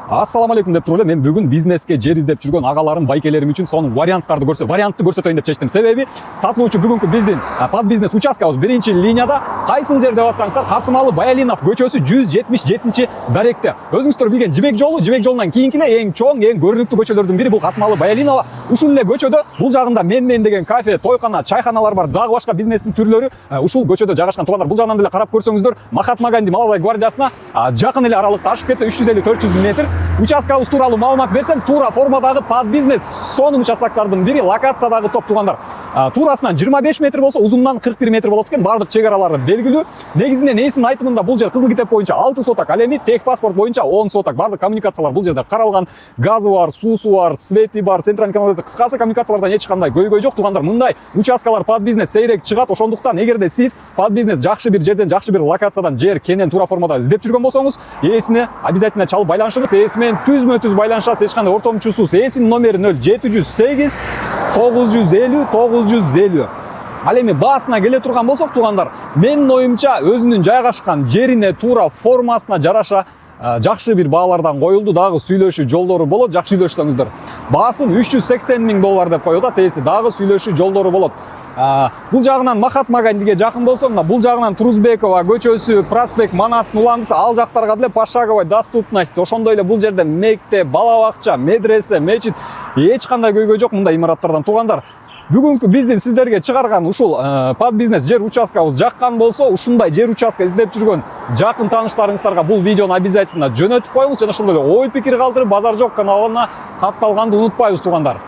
Ассаламу алейкум деп туруп эле мен бүгүн бизнеске жер издеп жүргөн агаларым, байкелерим үчүн сонун вариантты көрсөтөйүн деп чечтим. Себеби сатылуучу бүгүнкү биздин под бизнес участкабыз биринчи линияда. Кайсыл жер деп атсаңыздар, Касымалы Баялинов көчөсү 177-даректе. Өзүңүздөр билген Жибек жолунан кийинки эле эң чоң, эң көрүнүктүү көчөлөрдүн бири бул Касымалы Баялинова. Ушул эле көчөдө бул жагында мен деген кафе, тойкана, чайканалар бар, дагы башка бизнестин түрлөрү ушул көчөдө жайгашкан. Туугандар, бул жагынан деле карап көрсөңүздөр, Махатма Ганди Малалай гвардиясына жакын эле аралыкта, ашып кетсе 350-400 метр. Участкабыз тууралуу маалымат берсем, туура формадагы под бизнес сонун участкалардын бири, локациядагы топ. Туугандар, туурасынан 25 метр болсо, узунунан 41 метр болот экен. Бардык чек аралары белгилүү. Негизинен эсин айтымында бул жер Кызыл китеп боюнча 6 соток, ал эми техпаспорт боюнча 10 соток. Бардык коммуникациялар бул жерде каралган. Газы бар, суусу бар, свети бар, центральный канализация. Кыскасы коммуникациялардан эч кандай көйгөй жок. Туугандар, мындай участкалар под бизнес сейрек чыгат. Ошондуктан эгерде сиз под бизнес жакшы бир жерден, жакшы бир локациядан жер кенен туура формада издеп жүргөн болсоңуз, ээсине обязательно чалып байланышыңыз. Ээси менен түзмө-түз байланышасыз, эч кандай ортомчусуз. Ээсинин номери 0708 950 950. Ал эми баасына келе турган болсок, туугандар, менин оюмча өзүнүн жайгашкан жерине туура формасына жараша жакшы бир баалардан коюлду. Дагы сүйлөшүү жолдору болот. Жакшы сүйлөшсөңүздөр. Баасын $380 000 деп коюлат. Ээси дагы сүйлөшүү жолдору болот. Бул жагынан Махатма Гандиге жакын болсо, мына бул жагынан Турузбекова көчөсү, Проспект Манастын уландысы, ал жактарга деле пошаговой доступность. Ошондой эле бул жерде мектеп, бала бакча, медресе, мечит, эч кандай көйгөй жок мындай имараттардан. Туугандар, бүгүнкү биздин сиздерге чыгарган ушул под бизнес жер участкабыз жаккан болсо, ушундай жер участка издеп жүргөн жакын тааныштарыңыздарга бул видеону обязательно жөнөтүп коюңуз. Жана ошондой эле ой пикир калтырып, базар жок каналына катталганды унутпайбыз, туугандар.